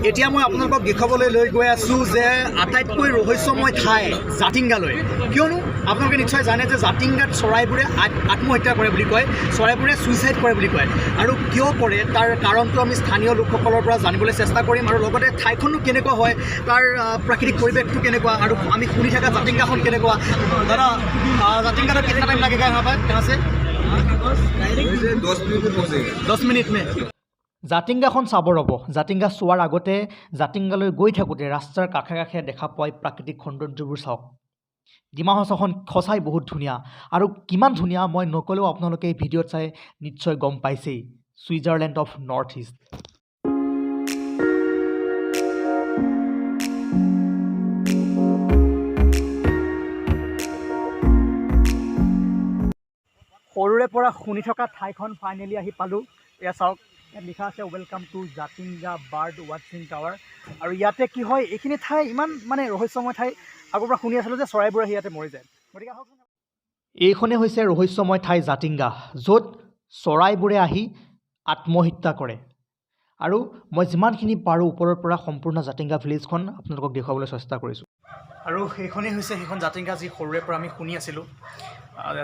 এতিয়া মই আপোনালোকক দেখুৱাবলৈ লৈ গৈ আছোঁ যে আটাইতকৈ ৰহস্যময় ঠাই জাতিংগালৈ। কিয়নো আপোনালোকে নিশ্চয় জানে যে জাতিংগাত চৰাইবোৰে আত্মহত্যা কৰে বুলি কয়, চৰাইবোৰে ছুইচাইড কৰে বুলি কয়। আৰু কিয় কৰে তাৰ কাৰণটো আমি স্থানীয় লোকসকলৰ পৰা জানিবলৈ চেষ্টা কৰিম, আৰু লগতে ঠাইখনো কেনেকুৱা হয়, তাৰ প্ৰাকৃতিক পৰিৱেশটো কেনেকুৱা, আৰু আমি শুনি থকা জাতিংগাখন কেনেকুৱা। দাদা জাতিংগাত কিतना টাইম লাগেগা यहाँ पर यहाँ से? 10 मिनट में। জাতিংগাখন চাব ৰ'ব। জাতিংগা চোৱাৰ আগতে জাতিংগালৈ গৈ থাকোঁতে ৰাস্তাৰ কাষে কাষে দেখা পোৱা প্ৰাকৃতিক সৌন্দৰ্যবোৰ চাওক। ডিমা হাছাওখন সঁচাই বহুত ধুনীয়া, আৰু কিমান ধুনীয়া মই নক'লেও আপোনালোকে এই ভিডিঅ'ত চাই নিশ্চয় গম পাইছেই। Switzerland of north east. সৰুৰে পৰা শুনি থকা ঠাইখন ফাইনেলি আহি পালোঁ। এয়া চাওক, ইয়াত লিখা আছে ৱেলকাম টু জাতিংগা বাৰ্ড ৱাচিং টাৱাৰ। আৰু ইয়াতে কি হয়, এইখিনি ঠাই ইমান মানে ৰহস্যময় ঠাই। আগৰ পৰা শুনি আছিলোঁ যে চৰাইবোৰ আহি ইয়াতে মৰি যায়। গতিকে এইখনেই হৈছে ৰহস্যময় ঠাই জাতিংগা, য'ত চৰাইবোৰে আহি আত্মহত্যা কৰে। আৰু মই যিমানখিনি পাৰোঁ ওপৰৰ পৰা সম্পূৰ্ণ জাতিংগা ভিলেজখন আপোনালোকক দেখুৱাবলৈ চেষ্টা কৰিছোঁ। আৰু সেইখনেই হৈছে সেইখন জাতিংগা যি সৰুৰে পৰা আমি শুনি আছিলোঁ,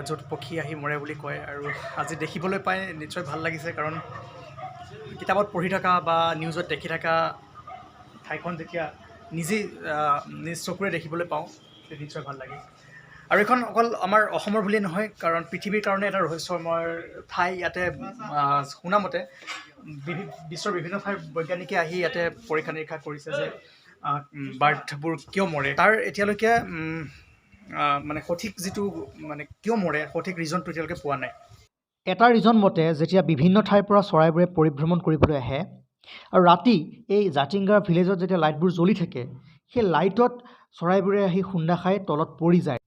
য'ত পক্ষী আহি মৰে বুলি কয়। আৰু আজি দেখিবলৈ পাই নিশ্চয় ভাল লাগিছে, কাৰণ কিতাপত পঢ়ি থকা বা নিউজত দেখি থকা ঠাইখন যেতিয়া নিজেই নিজ চকুৰে দেখিবলৈ পাওঁ তেতিয়া নিশ্চয় ভাল লাগে। আৰু এইখন অকল আমাৰ অসমৰ বুলিয়েই নহয়, কাৰণ পৃথিৱীৰ কাৰণে এটা ৰহস্যময় ঠাই। ইয়াতে শুনামতে বিশ্বৰ বিভিন্ন ঠাইৰ বৈজ্ঞানিকে আহি ইয়াতে পৰীক্ষা নিৰীক্ষা কৰিছে যে বাৰ্ডবোৰ কিয় মৰে। তাৰ এতিয়ালৈকে মানে সঠিক যিটো মানে কিয় মৰে সঠিক ৰিজনটো এতিয়ালৈকে পোৱা নাই। এটা ৰিজন মতে যেতিয়া বিভিন্ন ঠাইৰ পৰা চৰাইবোৰে পৰিভ্ৰমণ কৰিবলৈ আহে আৰু ৰাতি এই জাতিংগাৰ ভিলেজত যেতিয়া লাইটবোৰ জ্বলি থাকে, সেই লাইটত চৰাইবোৰে আহি খুন্দা খাই তলত পৰি যায়।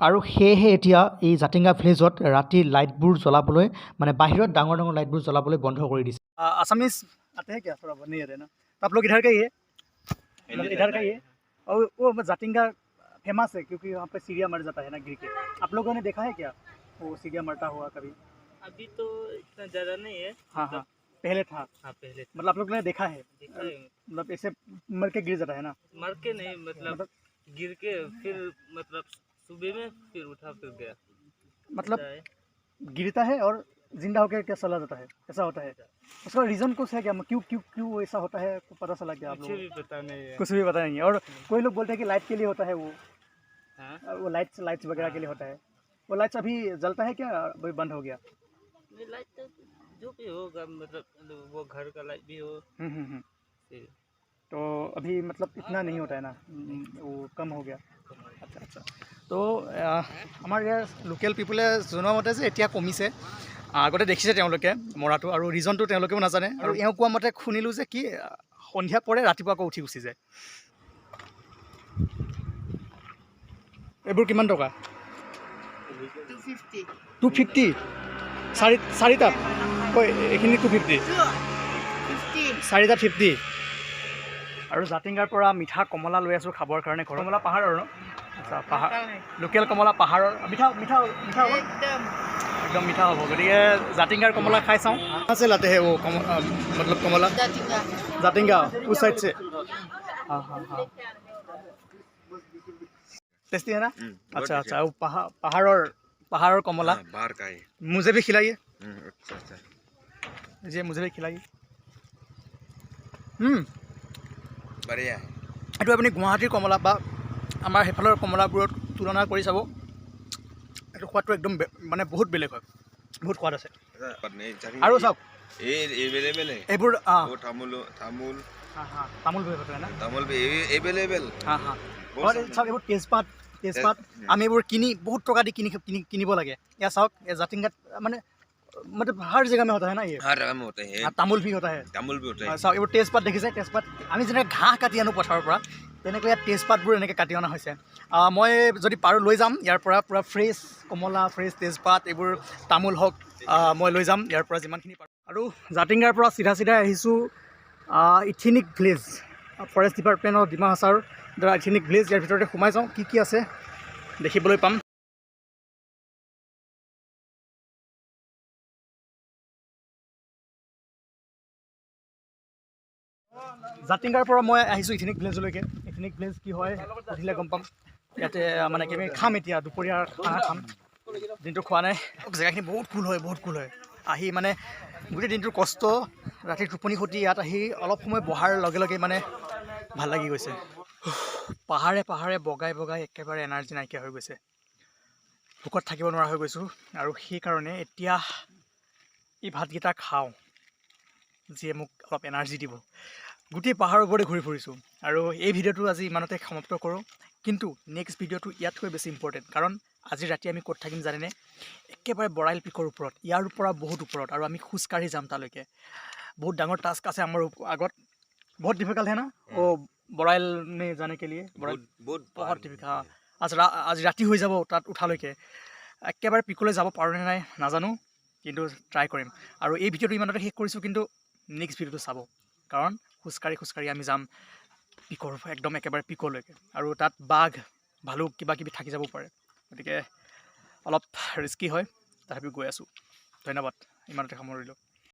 আৰু সেয়েহে এতিয়া এই জাতিংগা ভিলেজত ৰাতি লাইটবোৰ জ্বলাবলৈ, মানে বাহিৰত ডাঙৰ ডাঙৰ লাইটবোৰ জ্বলাবলৈ বন্ধ কৰি দিছে। আছামিজ आते हैं क्या थोड़ा बहुत नहीं आते ना, तो आप लोग इधर का ही है, इधर का ही है। और वो जातिंगा फेमस है क्योंकि वहाँ पे सीढ़ियाँ मर जाता है ना गिर के। आप लोगों ने देखा है क्या वो सीढ़ियाँ मरता हुआ कभी? अभी तो इतना ज़्यादा नहीं है। हाँ हाँ, पहले था। हाँ पहले मतलब आप लोग ने देखा है? मतलब ऐसे मर के गिर जाता है ना? मर के नहीं, मतलब गिर के फिर मतलब सुबह में फिर उठा फिर गया। मतलब गिरता है और जिंदा होकर क्या चला जाता है, ऐसा होता है। उसका रीज़न कुछ है क्या, क्यों क्यों क्यों ऐसा होता है, पता चला क्या आप कुछ लोगों भी पता नहीं है। कुछ भी पता नहीं है। और कोई लोग बोलते हैं कि लाइट के लिए होता है वो। हाँ? वो लाइट्स वगैरह के लिए होता है। वो लाइट्स अभी जलता है क्या, अभी बंद हो गया? नहीं, लाइट तो जो भी होगा, मतलब वो घर का लाइट भी हो। फिर तो अभी मतलब इतना नहीं होता है ना, वो कम हो गया। আচ্ছা আচ্ছা, তো আমাৰ ইয়াৰ লোকেল পিপুলে জনোৱা মতে যে এতিয়া কমিছে। আগতে দেখিছে তেওঁলোকে মৰাটো, আৰু ৰিজনটো তেওঁলোকেও নাজানে। আৰু এওঁ কোৱা মতে শুনিলোঁ যে কি সন্ধিয়া পৰে ৰাতিপুৱা আকৌ উঠি গুচি যায়। এইবোৰ কিমান টকা? 250। চাৰিটাত এইখিনি 250, চাৰিটাত 50। আৰু জাতিংগাৰ পৰা মিঠা কমলা লৈ আছোঁ খাবৰ কাৰণে। কমলা পাহাৰৰ ন? আচ্ছা, পাহাৰ লোকেল কমলা পাহাৰৰ। মিঠা মিঠা মিঠা হ'ব, একদম মিঠা হ'ব। গতিকে জাতিংগাৰ কমলা খাই চাওঁ। আছে লাতে হে वो मतलब कमला जातिंगा उस साइड से। हाँ हाँ हाँ, टेस्टी है ना? अच्छा अच्छा, वो पहाड़ों कमला बाहर का है। मुझे भी खिलाइए। अच्छा अच्छा, जी मुझे भी खिलाइए। बढ़िया है। এইটো আপুনি গুৱাহাটীৰ কমলা বা আমাৰ সেইফালৰ কমলাবোৰত তুলনা কৰি চাব, এইটো সোৱাদটো একদম মানে বহুত বেলেগ হয়, বহুত সোৱাদ আছে। আৰু চাওক अवेलेबल है এইবোৰ वो तामुल तामुल हाँ हाँ, तामुल भी होता है ना? तामुल भी अवेलेबल। हाँ हाँ, চাওক এইবোৰ তেজপাত আমি এইবোৰ কিনি বহুত টকা দি কিনিব লাগে। এয়া চাওক, এই জাতিংগাত মানে मतलब हर जगह में होता है ना ये, हर जगह में होते हैं। तामुल भी होता है। तामुल भी होता है। চাওক এইবোৰ তেজপাত দেখিছে, তেজপাত আমি যেনেকৈ ঘাঁহ কাটি আনো পথাৰৰ পৰা, তেনেকৈ ইয়াত তেজপাতবোৰ এনেকৈ কাটি অনা হৈছে। মই যদি পাৰোঁ লৈ যাম ইয়াৰ পৰা পূৰা ফ্ৰেছ কমলা, ফ্ৰেছ তেজপাত, এইবোৰ তামোল হওক, মই লৈ যাম ইয়াৰ পৰা যিমানখিনি পাৰোঁ। আৰু জাতিংগাৰ পৰা চিধা আহিছোঁ ইথেনিক ভিলেজ, ফৰেষ্ট ডিপাৰ্টমেণ্টৰ ডিমা হাছাওৰ দ্বাৰা ইথেনিক ভিলেজ। ইয়াৰ ভিতৰতে সোমাই যাওঁ, কি আছে দেখিবলৈ পাম। জাতিংগাৰ পৰা মই আহিছোঁ ইথেনিক ভিলেজলৈকে। ইথেনিক ভিলেজ কি হয় সুধিলে গম পাম। ইয়াতে মানে কি আমি খাম এতিয়া দুপৰীয়াৰ খানা খাম। দিনটো খোৱা নাই। জেগাখিনি বহুত কুল হয়, বহুত কুল হয়। আহি মানে গোটেই দিনটোৰ কষ্ট ৰাতিৰ টোপনি ক্ষতি ইয়াত আহি অলপ সময় বহাৰ লগে লগে মানে ভাল লাগি গৈছে। পাহাৰে পাহাৰে বগাই বগাই একেবাৰে এনাৰ্জি নাইকিয়া হৈ গৈছে। ভোকত থাকিব নোৱাৰা হৈ গৈছোঁ আৰু সেইকাৰণে এতিয়া এই ভাতকেইটা খাওঁ যিয়ে মোক অলপ এনাৰ্জি দিব। গোটেই পাহাৰৰ ওপৰতে ঘূৰি ফুৰিছোঁ আৰু এই ভিডিঅ'টো আজি ইমানতে সমাপ্ত কৰোঁ। কিন্তু নেক্সট ভিডিঅ'টো ইয়াতকৈ বেছি ইম্পৰ্টেণ্ট, কাৰণ আজি ৰাতি আমি ক'ত থাকিম জানেনে? একেবাৰে বৰাইল পিকৰ ওপৰত, ইয়াৰ পৰা বহুত ওপৰত, আৰু আমি খোজকাঢ়ি যাম তালৈকে। बहुत डांगर टास्क আছে আমাৰ আগত। बहुत डिफिकल्ट है ना वो बराइल ने जाने के लिए? बहुत डिफिकल्ट। आज राति হৈ যাব তাত উঠালৈকে। একেবাৰে পিকলৈ যাব পাৰোঁ নে নাই নাজানো, কিন্তু ট্ৰাই কৰিম। আৰু এই ভিডিঅ'টো ইমানতে শেষ কৰিছোঁ, কিন্তু নেক্সট ভিডিঅ'টো চাব, কাৰণ খোজকাঢ়ি খোজকাঢ়ি আমি যাম পিকৰ একদম একেবাৰে পিকলৈকে। আৰু তাত বাঘ ভালুক কিবা কিবি থাকি যাব পাৰে, গতিকে অলপ ৰিস্কি হয়, তথাপিও গৈ আছোঁ। ধন্যবাদ, ইমানতে সামৰিলোঁ।